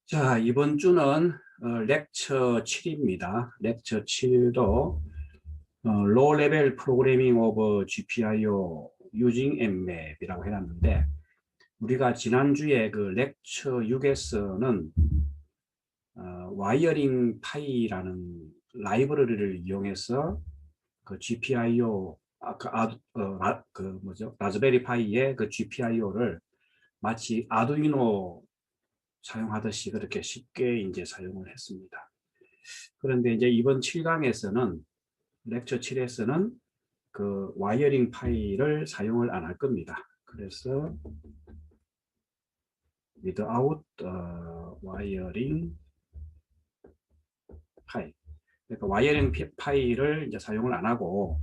자, 이번 주는 렉처 7입니다. 렉처 7도 Low Level Programming of GPIO Using Mmap이라고 해놨는데, 우리가 지난주에 그 렉처 6에서는 와이어링 파이라는 라이브러리를 이용해서 그 GPIO 그 뭐죠? 라즈베리 파이의 그 GPIO를 마치 아두이노 사용하듯이 그렇게 쉽게 이제 사용을 했습니다. 그런데 이제 이번 7강에서는 렉처 7에서는 그 와이어링 파일을 사용을 안 할 겁니다. 그래서 without wiring 파일, 그러니까 와이어링 파일을 이제 사용을 안 하고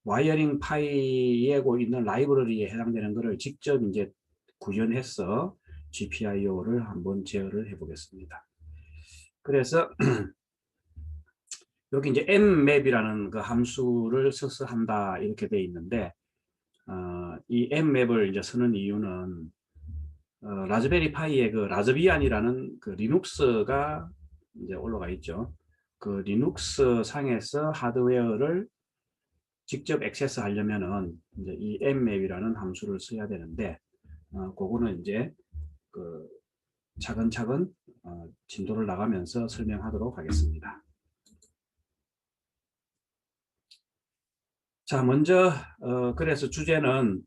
와이어링 파일에 있는 라이브러리에 해당되는 것을 직접 이제 구현해서 GPIO를 한번 제어를 해보겠습니다. 그래서 여기 이제 mmap이라는 그 함수를 써서 한다 이렇게 돼 있는데, 이 mmap을 이제 쓰는 이유는 라즈베리 파이에 그 라즈비안이라는 그 리눅스가 이제 올라가 있죠. 그 리눅스 상에서 하드웨어를 직접 액세스 하려면은 이제 이 mmap이라는 함수를 써야 되는데, 그거는 이제 그 차근차근 진도를 나가면서 설명하도록 하겠습니다. 자, 먼저 그래서 주제는,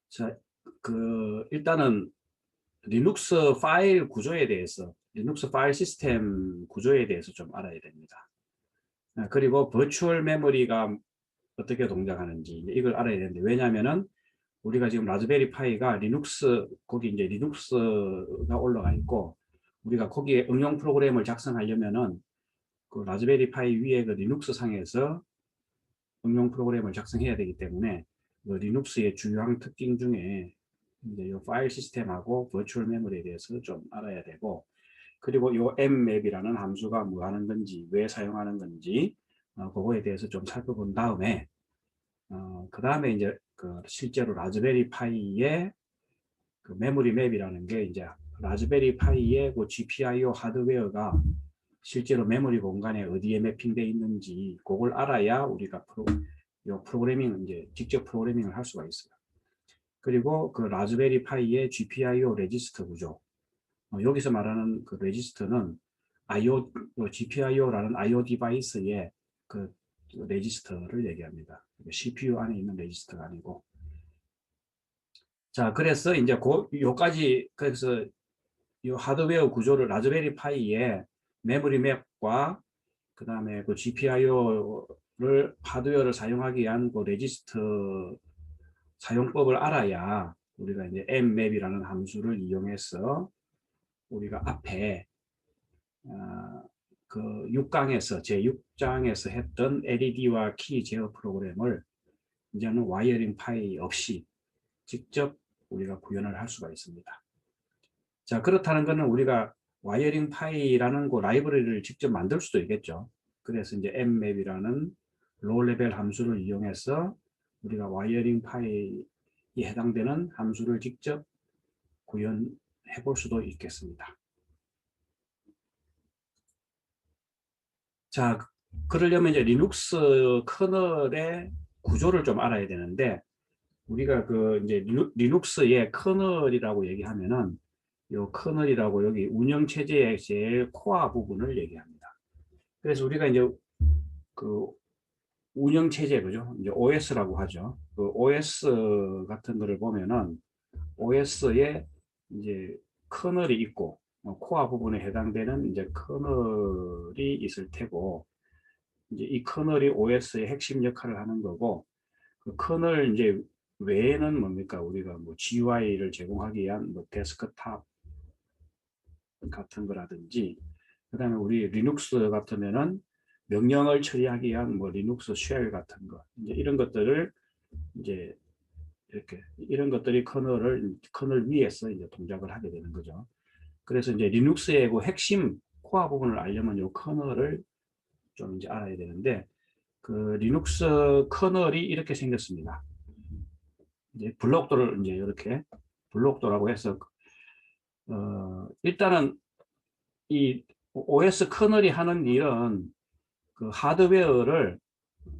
자, 일단은 리눅스 파일 구조에 대해서, 리눅스 파일 시스템 구조에 대해서 좀 알아야 됩니다. 그리고 버추얼 메모리가 어떻게 동작하는지 이걸 알아야 되는데, 왜냐하면은 우리가 지금 라즈베리 파이가 리눅스, 거기 이제 리눅스가 올라가 있고, 우리가 거기에 응용 프로그램을 작성하려면은 그 라즈베리 파이 위에 그 리눅스 상에서 응용 프로그램을 작성해야 되기 때문에, 그 리눅스의 주요한 특징 중에 이제 이 파일 시스템하고 버추얼 메모리에 대해서 좀 알아야 되고, 그리고 이 mmap이라는 함수가 뭐 하는 건지, 왜 사용하는 건지, 그거에 대해서 좀 살펴본 다음에, 그 다음에 이제 그 실제로 라즈베리 파이의 그 메모리 맵이라는 게 이제 라즈베리 파이의 그 GPIO 하드웨어가 실제로 메모리 공간에 어디에 매핑되어 있는지 그걸 알아야 우리가 프로그래밍 이제 직접 프로그래밍을 할 수가 있어요. 그리고 그 라즈베리 파이의 GPIO 레지스터 구조, 여기서 말하는 그 레지스터는 GPIO라는 IO 디바이스의 그 레지스터를 얘기합니다. CPU 안에 있는 레지스터가 아니고. 자, 그래서 이제 요까지, 그래서 이 하드웨어 구조를 라즈베리 파이의 메모리 맵과 그 다음에 그 GPIO를 하드웨어를 사용하기 위한 그 레지스터 사용법을 알아야 우리가 이제 mmap이라는 함수를 이용해서 우리가 앞에 그 6강에서 제6장에서 했던 LED와 키 제어 프로그램을 이제는 와이어링 파이 없이 직접 우리가 구현을 할 수가 있습니다. 자, 그렇다는 것은 우리가 와이어링 파이라는 그 라이브러리를 직접 만들 수도 있겠죠. 그래서 이제 mmap이라는 로우 레벨 함수를 이용해서 우리가 와이어링 파이에 해당되는 함수를 직접 구현해 볼 수도 있겠습니다. 자, 그러려면 이제 리눅스 커널의 구조를 좀 알아야 되는데, 우리가 그 이제 리눅스의 커널이라고 얘기하면은 요 커널이라고 여기 운영 체제의 제일 코어 부분을 얘기합니다. 그래서 우리가 이제 그 운영 체제, 그죠? 이제 OS라고 하죠. 그 OS 같은 거를 보면은 OS에 이제 커널이 있고, 코어 부분에 해당되는 이제 커널이 있을 테고, 이제 이 커널이 OS의 핵심 역할을 하는 거고, 그 커널 이제 외에는 뭡니까? 우리가 뭐 GUI를 제공하기 위한 뭐 데스크탑 같은 거라든지, 그 다음에 우리 리눅스 같으면은 명령을 처리하기 위한 뭐 리눅스 쉘 같은 거, 이제 이런 것들을 이제 이렇게 이런 것들이 커널 위에서 이제 동작을 하게 되는 거죠. 그래서 이제 리눅스의 그 핵심 코어 부분을 알려면 이 커널을 좀 이제 알아야 되는데, 그 리눅스 커널이 이렇게 생겼습니다. 이제 블록도를 이제 이렇게 블록도라고 해서 일단은 이 OS 커널이 하는 일은 그 하드웨어를,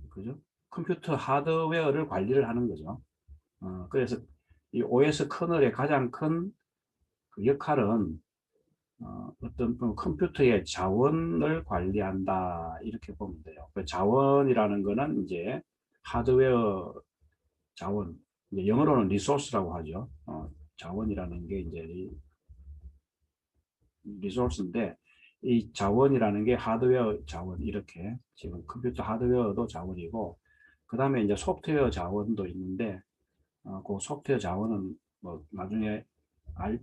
그죠? 컴퓨터 하드웨어를 관리를 하는 거죠. 그래서 이 OS 커널의 가장 큰 그 역할은 어떤 그 컴퓨터의 자원을 관리한다 이렇게 보면 돼요. 그 자원이라는 거는 이제 하드웨어 자원, 이제 영어로는 리소스라고 하죠. 자원이라는 게 이제 리소스인데, 이 자원이라는 게 하드웨어 자원, 이렇게 지금 컴퓨터 하드웨어도 자원이고, 그 다음에 이제 소프트웨어 자원도 있는데, 그 소프트웨어 자원은 뭐 나중에 알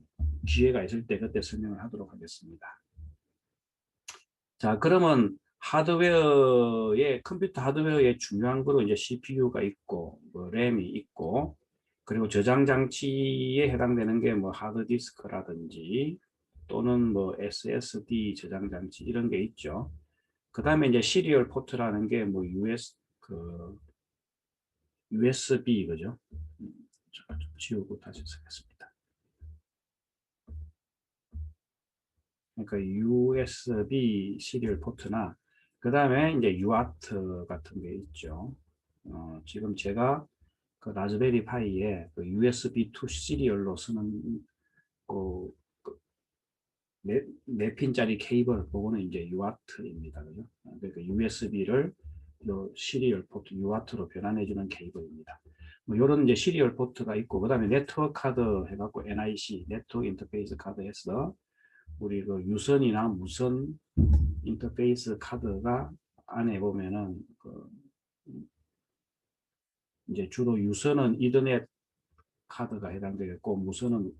기회가 있을 때 그때 설명을 하도록 하겠습니다. 자, 그러면 하드웨어의 컴퓨터 하드웨어의 중요한 거로 이제 CPU가 있고, 뭐 램이 있고, 그리고 저장 장치에 해당되는 게 뭐 하드디스크라든지 또는 뭐 SSD 저장 장치 이런 게 있죠. 그 다음에 이제 시리얼 포트라는 게 뭐 USB, 그죠? 좀 지우고 다시 쓰겠습니다. 그러니까 USB 시리얼 포트나 그 다음에 이제 UART 같은 게 있죠. 지금 제가 그 라즈베리 파이에 그 USB 2 시리얼로 쓰는 그, 네 핀짜리 케이블, 그거는 이제 UART입니다. 그죠? 그러니까 USB를 요 시리얼 포트 UART로 변환해주는 케이블입니다. 뭐 이런 이제 시리얼 포트가 있고, 그 다음에 네트워크 카드 해갖고 NIC, 네트워크 인터페이스 카드 해서 우리 그 유선이나 무선 인터페이스 카드가 안에 보면은 그 이제 주로 유선은 이더넷 카드가 해당되겠고, 무선은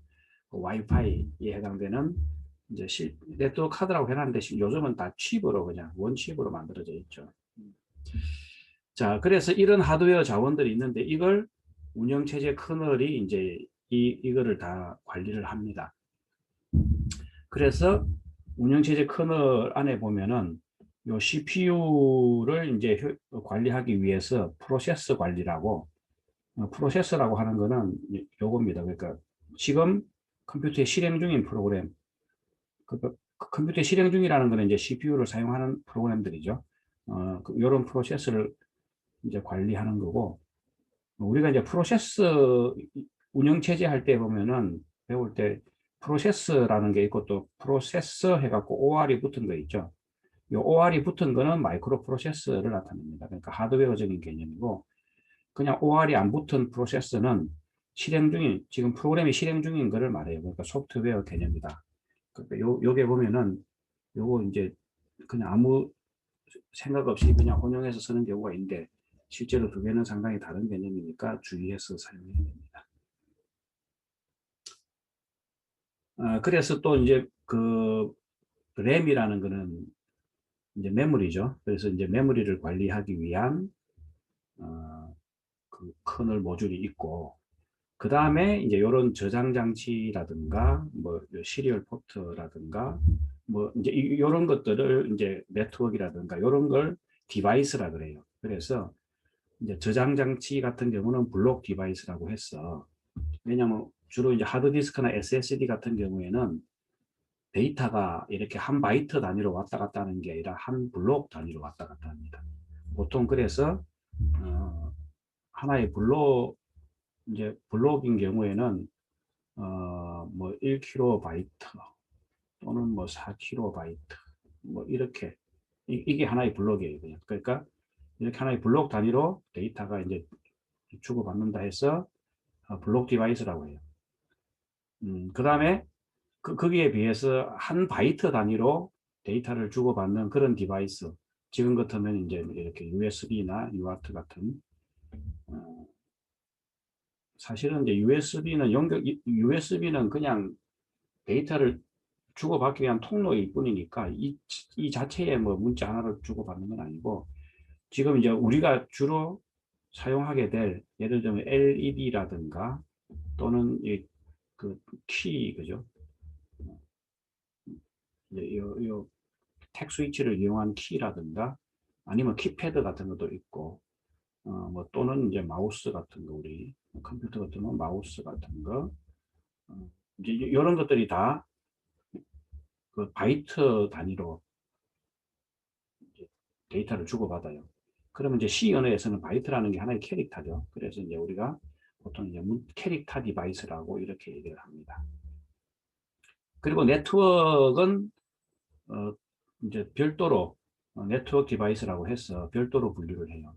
그 와이파이에 해당되는 이제 네트워크 카드라고 해놨는데 요즘은 다 칩으로 그냥 원칩으로 만들어져 있죠. 자, 그래서 이런 하드웨어 자원들이 있는데 이걸 운영체제 커널이 이제 이거를 다 관리를 합니다. 그래서 운영체제 커널 안에 보면은 요 CPU를 이제 관리하기 위해서 프로세서 관리라고, 프로세서라고 하는 거는 요겁니다. 그러니까 지금 컴퓨터에 실행 중인 프로그램, 컴퓨터에 실행 중이라는 거는 이제 CPU를 사용하는 프로그램들이죠. 이런 프로세서를 이제 관리하는 거고, 우리가 이제 프로세서 운영체제 할 때 보면은 배울 때 프로세서라는 게 있고 또 프로세서 해갖고 OR이 붙은 거 있죠. 이 OR이 붙은 거는 마이크로 프로세서를 나타냅니다. 그러니까 하드웨어적인 개념이고, 그냥 OR이 안 붙은 프로세서는 실행 중인, 지금 프로그램이 실행 중인 거를 말해요. 그러니까 소프트웨어 개념이다. 그러니까 요게 보면은 요거 이제 그냥 아무 생각 없이 그냥 혼용해서 쓰는 경우가 있는데, 실제로 두 개는 상당히 다른 개념이니까 주의해서 사용해야 됩니다. 그래서 또 이제 그 램이라는 거는 이제 메모리죠. 그래서 이제 메모리를 관리하기 위한 그 커널 모듈이 있고, 그 다음에 이제 이런 저장 장치라든가 뭐 시리얼 포트라든가 뭐 이제 이런 것들을 이제 네트워크라든가 이런 걸 디바이스라 그래요. 그래서 이제 저장 장치 같은 경우는 블록 디바이스라고 했어. 왜냐하면 주로 이제 하드디스크나 SSD 같은 경우에는 데이터가 이렇게 한 바이트 단위로 왔다 갔다 하는 게 아니라 한 블록 단위로 왔다 갔다 합니다. 보통 그래서 하나의 이제 블록인 경우에는 뭐 1KB 또는 뭐 4KB 뭐 이렇게 이게 하나의 블록이에요. 그냥. 그러니까 이렇게 하나의 블록 단위로 데이터가 이제 주고받는다 해서 블록 디바이스라고 해요. 그 다음에 거기에 비해서 한 바이트 단위로 데이터를 주고받는 그런 디바이스. 지금 같으면 이제 이렇게 USB나 UART 같은, 어, 사실은 이제 USB는 그냥 데이터를 주고받기 위한 통로일 뿐이니까 이 자체에 뭐 문자 하나를 주고받는 건 아니고, 지금 이제 우리가 주로 사용하게 될 예를 들면 LED라든가 또는 그키, 그죠? 텍 스위치를 이용한 키라든가 아니면 키패드 같은 것도 있고, 뭐 또는 이제 마우스 같은 거, 우리 컴퓨터 같은 거 마우스 같은 거, 이제 이런 것들이 다 그 바이트 단위로 이제 데이터를 주고받아요. 그러면 이제 C 언어에서는 바이트라는 게 하나의 캐릭터죠. 그래서 이제 우리가 보통 이제 캐릭터 디바이스라고 이렇게 얘기를 합니다. 그리고 네트워크는 이제 별도로 네트워크 디바이스라고 해서 별도로 분류를 해요.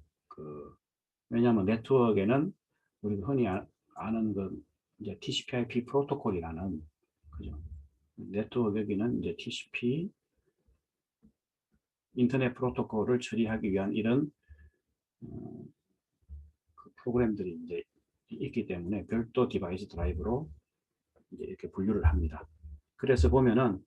왜냐하면 네트워크에는 우리가 흔히 아는 그 이제 TCP/IP 프로토콜이라는, 그죠? 네트워크 여기는 이제 TCP 인터넷 프로토콜을 처리하기 위한 이런 그 프로그램들이 이제 있기 때문에 별도 디바이스 드라이브로 이제 이렇게 분류를 합니다. 그래서 보면은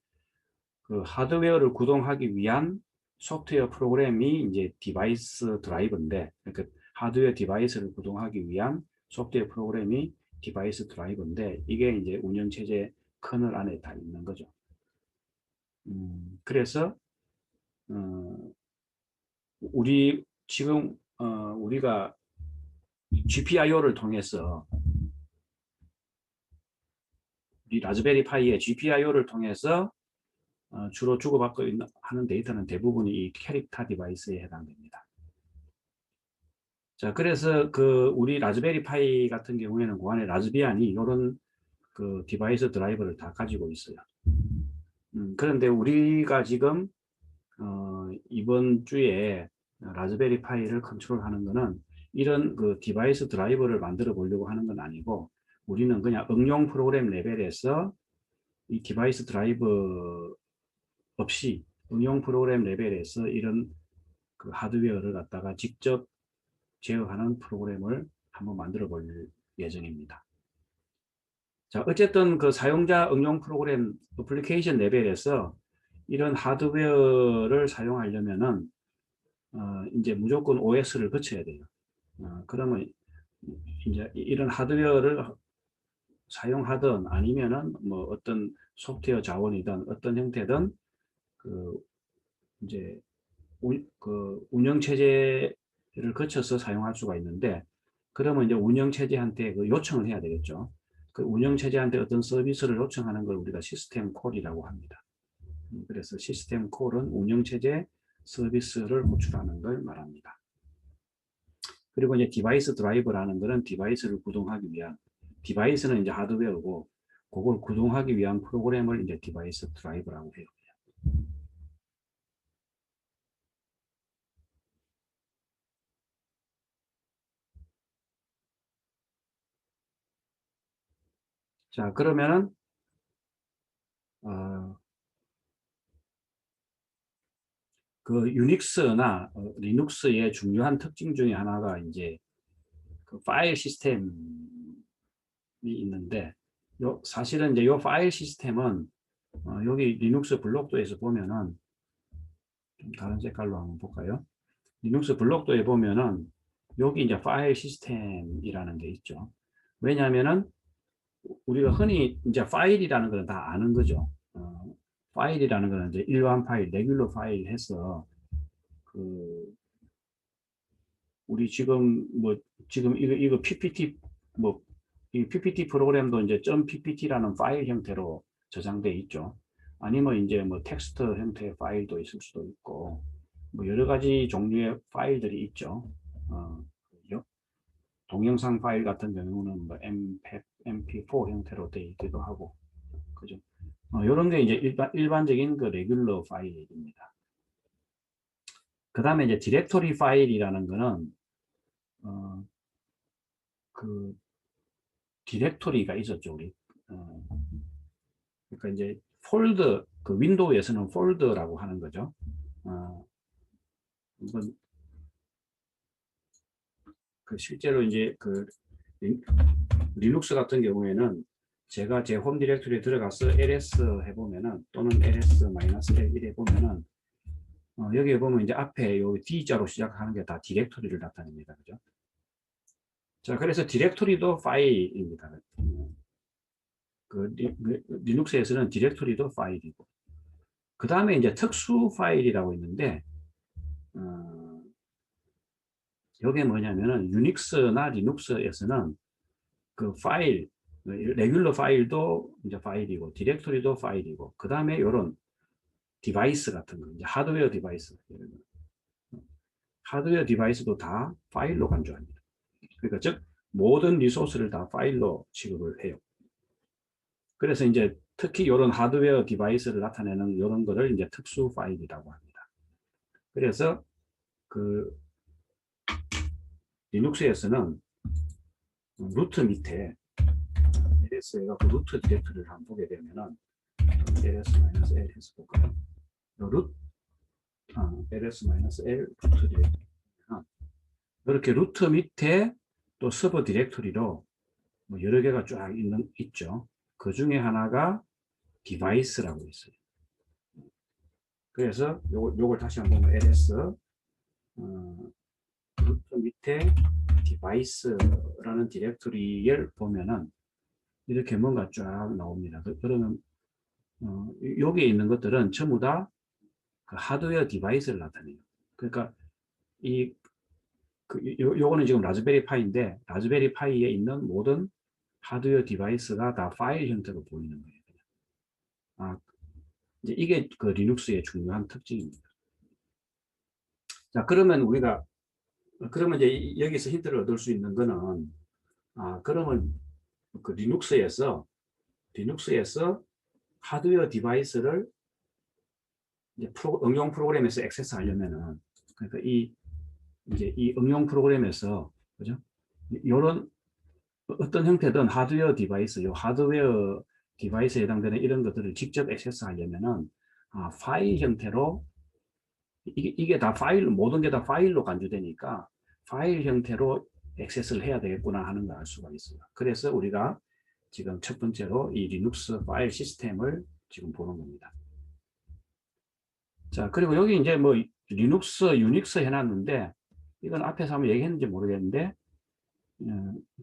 그 하드웨어를 구동하기 위한 소프트웨어 프로그램이 이제 디바이스 드라이버인데, 그러니까 하드웨어 디바이스를 구동하기 위한 소프트웨어 프로그램이 디바이스 드라이버인데, 이게 이제 운영체제 커널 안에 다 있는 거죠. 그래서 우리 지금 우리가 GPIO를 통해서 우리 라즈베리 파이의 GPIO를 통해서 주로 주고받고 하는 데이터는 대부분이 이 캐릭터 디바이스에 해당됩니다. 자, 그래서 그 우리 라즈베리 파이 같은 경우에는 그 안에 라즈비안이 이런 그 디바이스 드라이버를 다 가지고 있어요. 그런데 우리가 지금 이번 주에 라즈베리 파이를 컨트롤하는 거는 이런 그 디바이스 드라이버를 만들어 보려고 하는 건 아니고, 우리는 그냥 응용 프로그램 레벨에서 이 디바이스 드라이버 없이 응용 프로그램 레벨에서 이런 그 하드웨어를 갖다가 직접 제어하는 프로그램을 한번 만들어 볼 예정입니다. 자, 어쨌든 그 사용자 응용 프로그램 어플리케이션 레벨에서 이런 하드웨어를 사용하려면은 이제 무조건 OS를 거쳐야 돼요. 그러면 이제 이런 하드웨어를 사용하든 아니면은 뭐 어떤 소프트웨어 자원이든 어떤 형태든 그 이제 그 운영체제를 거쳐서 사용할 수가 있는데, 그러면 이제 운영체제한테 그 요청을 해야 되겠죠. 그 운영체제한테 어떤 서비스를 요청하는 걸 우리가 시스템 콜이라고 합니다. 그래서 시스템 콜은 운영체제 서비스를 호출하는 걸 말합니다. 그리고 이제 디바이스 드라이버라는 것은 디바이스를 구동하기 위한, 디바이스는 이제 하드웨어고 그걸 구동하기 위한 프로그램을 이제 디바이스 드라이버라고 해요. 자, 그러면은 그 유닉스나 리눅스의 중요한 특징 중에 하나가 이제 그 파일 시스템이 있는데, 사실은 이제 요 파일 시스템은 여기 리눅스 블록도에서 보면은 좀 다른 색깔로 한번 볼까요? 리눅스 블록도에 보면은 여기 이제 파일 시스템이라는 게 있죠. 왜냐하면은 우리가 흔히 이제 파일이라는 걸 다 아는 거죠. 파일이라는 거는 이제 일반 파일, 레귤러 파일 해서 그 우리 지금 뭐 지금 이거 PPT 뭐 이 PPT 프로그램도 이제 .ppt라는 파일 형태로 저장돼 있죠. 아니면 이제 뭐 텍스트 형태의 파일도 있을 수도 있고 뭐 여러 가지 종류의 파일들이 있죠. 동영상 파일 같은 경우는 뭐 MP4 형태로 되어 있기도 하고, 그죠? 이런 게 이제 일반적인 그 레귤러 파일입니다. 그 다음에 이제 디렉토리 파일이라는 거는 어, 그 디렉토리가 있었죠, 우리. 그러니까 이제 폴더, 그 윈도우에서는 폴더라고 하는 거죠. 이건 그 실제로 이제 그 리눅스 같은 경우에는 제가 제 홈 디렉토리에 들어가서 ls 해보면은 또는 ls-l1 해보면은 여기에 보면 이제 앞에 요 D자로 시작하는 게 다 디렉토리를 나타냅니다. 그죠? 자, 그래서 디렉토리도 파일입니다. 그 리눅스에서는 디렉토리도 파일이고, 그 다음에 이제 특수 파일이라고 있는데, 이게 뭐냐면은 유닉스나 리눅스에서는 그 파일, 레귤러 파일도 이제 파일이고, 디렉토리도 파일이고, 그 다음에 요런 디바이스 같은 거, 이제 하드웨어 디바이스, 하드웨어 디바이스도 다 파일로 간주합니다. 그러니까 즉 모든 리소스를 다 파일로 취급을 해요. 그래서 이제 특히 이런 하드웨어 디바이스를 나타내는 이런 거를 이제 특수 파일이라고 합니다. 그래서 그 리눅스에서는 루트 밑에 LS가 그 루트 디렉토리를 한번 보게 되면은 ls-l 해서 볼까요? ls-l 루트 디렉토리 이렇게 루트 밑에 또 서버 디렉토리로 뭐 여러 개가 쫙 있죠. 그 중에 하나가 디바이스라고 있어요. 그래서 요걸 다시 한번 보면 ls 루트 밑에 디바이스라는 디렉토리를 보면은 이렇게 뭔가 쫙 나옵니다. 그러면 여기에 있는 것들은 전부 다 그 하드웨어 디바이스를 나타내요. 그러니까 요거는 지금 라즈베리 파이인데 라즈베리 파이에 있는 모든 하드웨어 디바이스가 다 파일 형태로 보이는 거예요. 아, 이제 이게 그 리눅스의 중요한 특징입니다. 자, 그러면 이제 여기서 힌트를 얻을 수 있는 거는, 그러면 그 리눅스에서 하드웨어 디바이스를 이제 응용 프로그램에서 액세스하려면은, 그러니까 이제 이 응용 프로그램에서, 그죠? 요런 어떤 형태든 하드웨어 디바이스, 요 하드웨어 디바이스에 해당되는 이런 것들을 직접 액세스하려면은, 파일 형태로 이게 다 모든 게 다 파일로 간주되니까 파일 형태로 액세스를 해야 되겠구나 하는 걸 알 수가 있어요. 그래서 우리가 지금 첫 번째로 이 리눅스 파일 시스템을 지금 보는 겁니다. 자, 그리고 여기 이제 뭐 리눅스, 유닉스 해놨는데 이건 앞에서 한번 얘기했는지 모르겠는데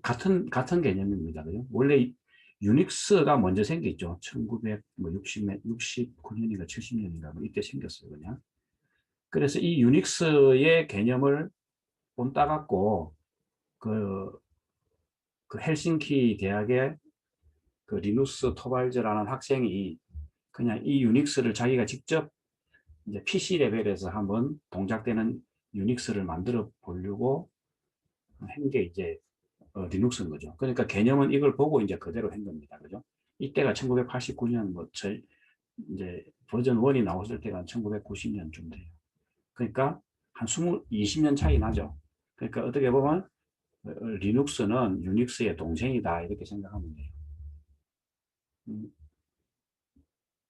같은 개념입니다. 그죠? 원래 유닉스가 먼저 생겼죠. 1969년인가 70년인가 뭐 이때 생겼어요. 그냥. 그래서 이 유닉스의 개념을 본따갖고 그 헬싱키 대학의 그 리누스 토발즈라는 학생이 그냥 이 유닉스를 자기가 직접 이제 PC 레벨에서 한번 동작되는 유닉스를 만들어 보려고 한 게 이제 리눅스인 거죠. 그러니까 개념은 이걸 보고 이제 그대로 한 겁니다. 그죠? 이때가 1989년 이제 버전 1이 나왔을 때가 1990년쯤 돼요. 그러니까 한 20년 차이 나죠. 그러니까 어떻게 보면 리눅스는 유닉스의 동생이다 이렇게 생각하면 돼요.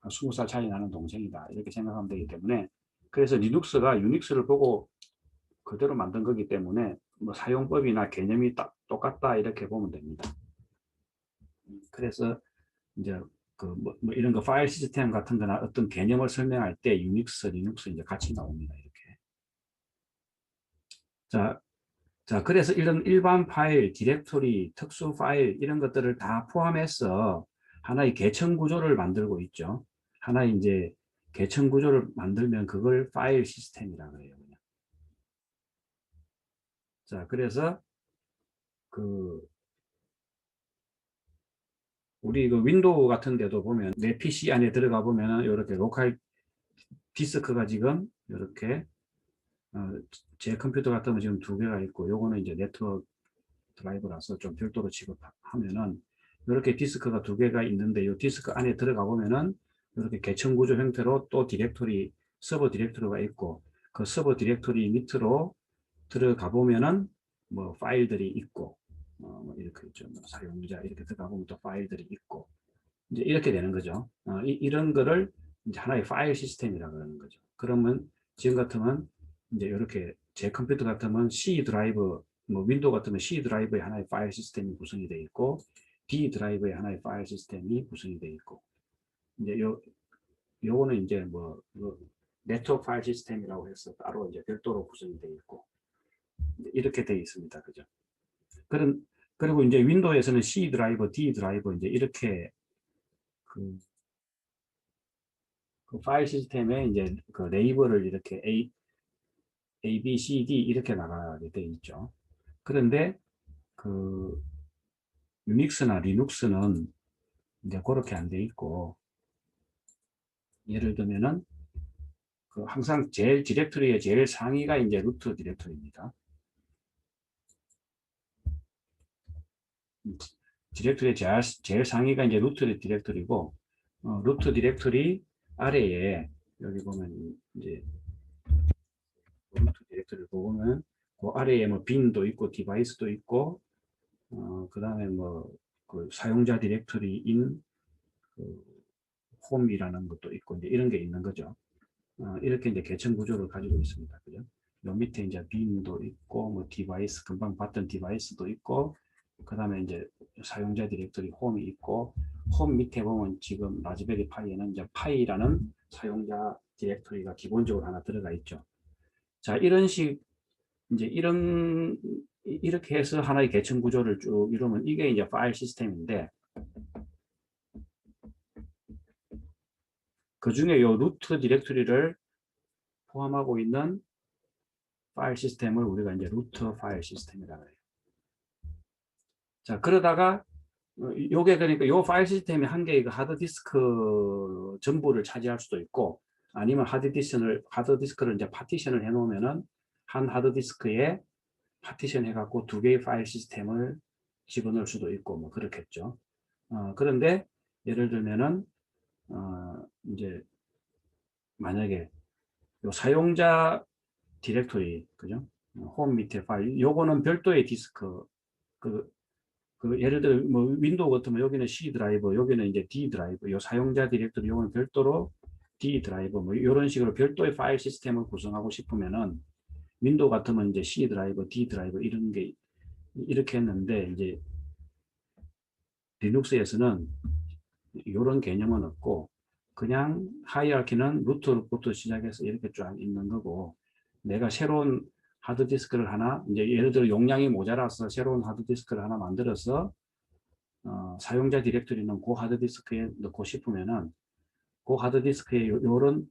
20살 차이 나는 동생이다 이렇게 생각하면 되기 때문에 그래서 리눅스가 유닉스를 보고 그대로 만든 거기 때문에 뭐 사용법이나 개념이 딱 똑같다 이렇게 보면 됩니다. 그래서 이제 뭐 이런 거 파일 시스템 같은 거나 어떤 개념을 설명할 때 유닉스, 리눅스 이제 같이 나옵니다. 이렇게. 자, 그래서 이런 일반 파일, 디렉토리, 특수 파일 이런 것들을 다 포함해서 하나의 계층 구조를 만들고 있죠. 하나의 이제 계층 구조를 만들면 그걸 파일 시스템이라고 해요. 그냥. 자, 그래서 우리 윈도우 같은 데도 보면 내 PC 안에 들어가 보면 이렇게 로컬 디스크가 지금 이렇게 제 컴퓨터 같으면 지금 2개가 있고 요거는 이제 네트워크 드라이브라서 좀 별도로 취급하면은 이렇게 디스크가 2개가 있는데 이 디스크 안에 들어가 보면은 이렇게 계층 구조 형태로 또 서버 디렉토리가 있고 그 서버 디렉토리 밑으로 들어가 보면은 뭐 파일들이 있고 뭐 이렇게 있죠. 뭐 사용자 이렇게 들어가 보면 또 파일들이 있고 이제 이렇게 되는 거죠. 이런 거를 이제 하나의 파일 시스템이라고 하는 거죠. 그러면 지금 같으면 이제 이렇게 제 컴퓨터 같으면 C 드라이브, 뭐 윈도우 같으면 C 드라이브의 하나의 파일 시스템이 구성이 되어 있고 D 드라이브의 하나의 파일 시스템이 구성이 되어 있고 이제 요거는 이제 네트워크 파일 시스템이라고 해서 따로 이제 별도로 구성이 되어 있고 이렇게 되어 있습니다. 그죠? 그리고 이제 윈도우에서는 C 드라이버, D 드라이버 이제 이렇게 그 파일 시스템에 이제 그 레이블을 이렇게 A, B, C, D 이렇게 나가게 돼 있죠. 그런데 그 유닉스나 리눅스는 이제 그렇게 안 돼 있고 예를 들면은 그 항상 제일 디렉토리의 제일 상위가 이제 루트 디렉토리입니다. 디렉토리의 제일 상위가 이제 루트 디렉토리고, 루트 디렉토리 아래에 여기 보면 이제 루트 디렉토리를 보면 그 아래에 뭐 빈도 있고 디바이스도 있고, 그 다음에 뭐 그 사용자 디렉토리인 그 홈이라는 것도 있고 이제 이런 게 있는 거죠. 이렇게 이제 계층 구조를 가지고 있습니다. 그죠? 요 밑에 이제 빈도 있고 뭐 디바이스 금방 봤던 디바이스도 있고, 그 다음에 이제 사용자 디렉토리 홈이 있고, 홈 밑에 보면 지금 라즈베리 파이에는 이제 파이라는 사용자 디렉토리가 기본적으로 하나 들어가 있죠. 자, 이런 식 이제 이렇게 해서 하나의 계층 구조를 쭉 이루면 이게 이제 파일 시스템인데, 그 중에 요 루트 디렉토리를 포함하고 있는 파일 시스템을 우리가 이제 루트 파일 시스템이라고 해요. 자, 그러다가 요게 그러니까 요 파일 시스템이 한 개의 그 하드디스크 전부를 차지할 수도 있고, 아니면 하드디스크를 이제 파티션을 해 놓으면은 한 하드디스크에 파티션 해갖고 두 개의 파일 시스템을 집어넣을 수도 있고 뭐 그렇겠죠. 그런데 예를 들면은 이제 만약에 요 사용자 디렉토리, 그죠? 홈 밑에 파일, 요거는 별도의 디스크, 그, 예를 들어 뭐 윈도우 같으면 여기는 C 드라이브, 여기는 이제 D 드라이브, 요 사용자 디렉토리 요거는 별도로 D 드라이브, 뭐 이런 식으로 별도의 파일 시스템을 구성하고 싶으면은 윈도우 같으면 이제 C 드라이브, D 드라이브 이런 게 이렇게 했는데, 이제 리눅스에서는 이런 개념은 없고 그냥 하이어키는 루트부터 시작해서 이렇게 쫙 있는 거고, 내가 새로운 하드디스크를 하나, 이제 예를 들어 용량이 모자라서 새로운 하드디스크를 하나 만들어서 사용자 디렉토리는 그 하드디스크에 넣고 싶으면은 그 하드디스크에 요런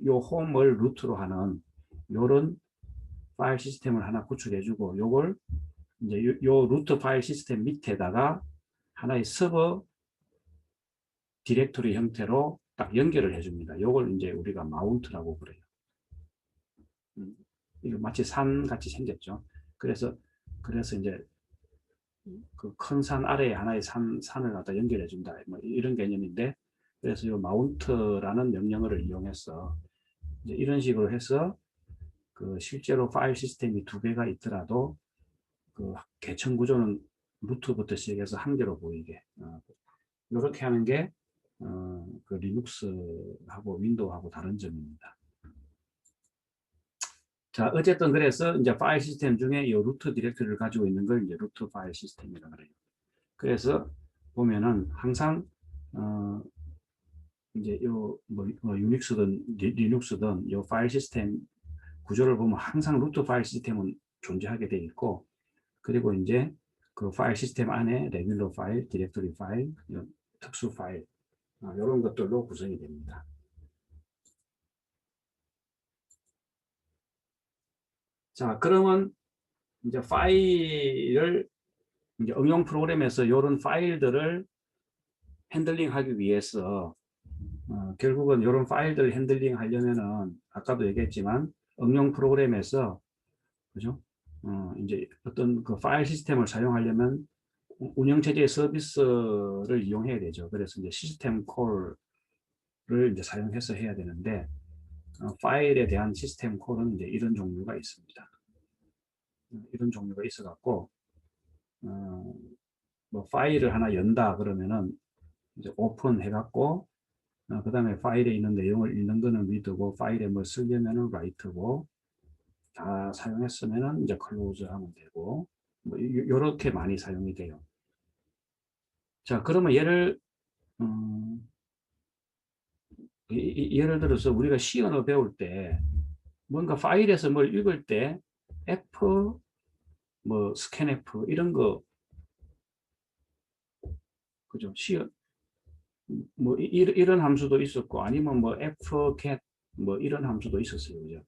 요 홈을 루트로 하는 요런 파일 시스템을 하나 구축해주고, 요걸 이제 요 루트 파일 시스템 밑에다가 하나의 서버 디렉토리 형태로 딱 연결을 해줍니다. 요걸 이제 우리가 마운트라고 그래요. 이거 마치 산 같이 생겼죠. 그래서 이제 그 큰 산 아래에 하나의 산을 갖다 연결해 준다, 뭐 이런 개념인데, 그래서 이 마운트라는 명령어를 이용해서 이제 이런 식으로 해서 그 실제로 파일 시스템이 두 개가 있더라도 그 계층 구조는 루트부터 시작해서 한 개로 보이게 이렇게 하는 게 그 리눅스하고 윈도우하고 다른 점입니다. 자, 어쨌든 그래서 이제 파일 시스템 중에 이 루트 디렉토리를 가지고 있는 걸 이제 루트 파일 시스템이라고 그래요. 그래서 보면은 항상 이제 뭐 유닉스든 리눅스든 이 파일 시스템 구조를 보면 항상 루트 파일 시스템은 존재하게 돼 있고, 그리고 이제 그 파일 시스템 안에 레귤러 파일, 디렉토리 파일, 특수 파일 이런 것들로 구성이 됩니다. 자, 그러면 이제 파일을 이제 응용 프로그램에서 이런 파일들을 핸들링하기 위해서 결국은 이런 파일들을 핸들링 하려면은 아까도 얘기했지만 응용 프로그램에서, 그죠? 이제 어떤 그 파일 시스템을 사용하려면 운영체제의 서비스를 이용해야 되죠. 그래서 이제 시스템 콜을 이제 사용해서 해야 되는데, 파일에 대한 시스템 콜은 이제 이런 종류가 있습니다. 이런 종류가 있어 갖고 뭐 파일을 하나 연다 그러면은 이제 오픈 해갖고 그 다음에 파일에 있는 내용을 읽는 거는 read고, 파일에 뭐 쓰려면은 write고, 다 사용했으면은 이제 close 하면 되고, 뭐 요렇게 많이 사용이 돼요. 자, 그러면 예를 들어서 우리가 C 언어 배울 때 뭔가 파일에서 뭘 읽을 때 F, 뭐 scanf 이런 거, 그죠? C 뭐 이런 함수도 있었고, 아니면 뭐 fget 뭐 이런 함수도 있었어요. 그죠?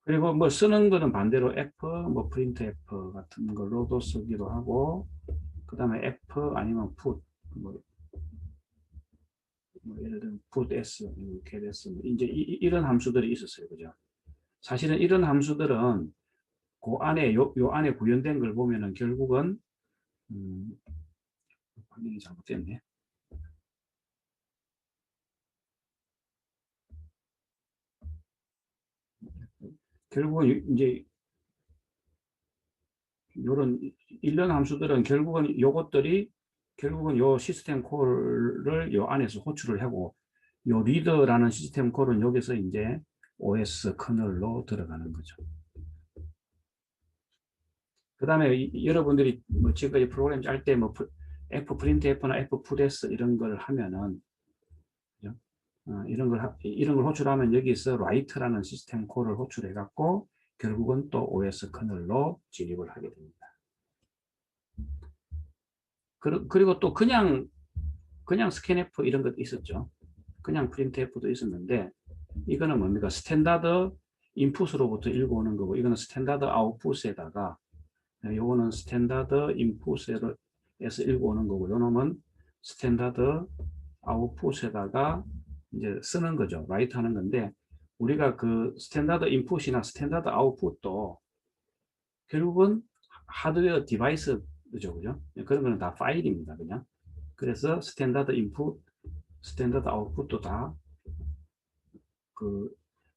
그리고 뭐 쓰는 거는 반대로 f, 뭐 printf 같은 걸로도 쓰기도 하고, 그 다음에 f 아니면 put, 뭐 뭐 예를 들면 putS, getS, 이제 이런 함수들이 있었어요, 그죠? 사실은 이런 함수들은 그 안에 요 안에 구현된 걸 보면은 결국은 화면이 잘못됐네. 결국은 이제 이런 일련 함수들은 결국은 요것들이 결국은 요 시스템 콜을 요 안에서 호출을 하고 요 리더라는 시스템 콜은 여기서 이제 OS 커널로 들어가는 거죠. 그 다음에 여러분들이 뭐 지금까지 프로그램 짤 때 뭐 fprintf나 fputs 이런 걸 하면은 그죠? 이런 걸 호출하면 여기서 write라는 시스템 콜을 호출해 갖고 결국은 또 OS 커널로 진입을 하게 됩니다. 그리고 또 그냥 스캔F 이런 것도 있었죠. 그냥 printf도 있었는데 이거는 뭡니까? 스탠다드 인풋으로부터 읽어오는 거고 이거는 스탠다드 아웃풋에다가 요거는 스탠다드 인풋에서 읽어오는 거고 요놈은 스탠다드 아웃풋에다가 이제 쓰는 거죠. 라이트 하는 건데 우리가 그 스탠다드 인풋이나 스탠다드 아웃풋도 결국은 하드웨어 디바이스죠. 그죠? 그런 거는 다 파일입니다. 그냥. 그래서 스탠다드 인풋, 스탠다드 아웃풋도 다 그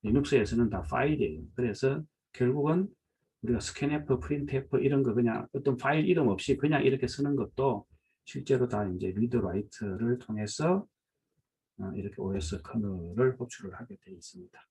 리눅스에서는 다 파일이에요. 그래서 결국은 우리가 스캔F, 프린트F 이런 거 그냥 어떤 파일 이름 없이 그냥 이렇게 쓰는 것도 실제로 다 이제 리드 라이트를 통해서 이렇게 OS 커널을 호출을 하게 되어 있습니다.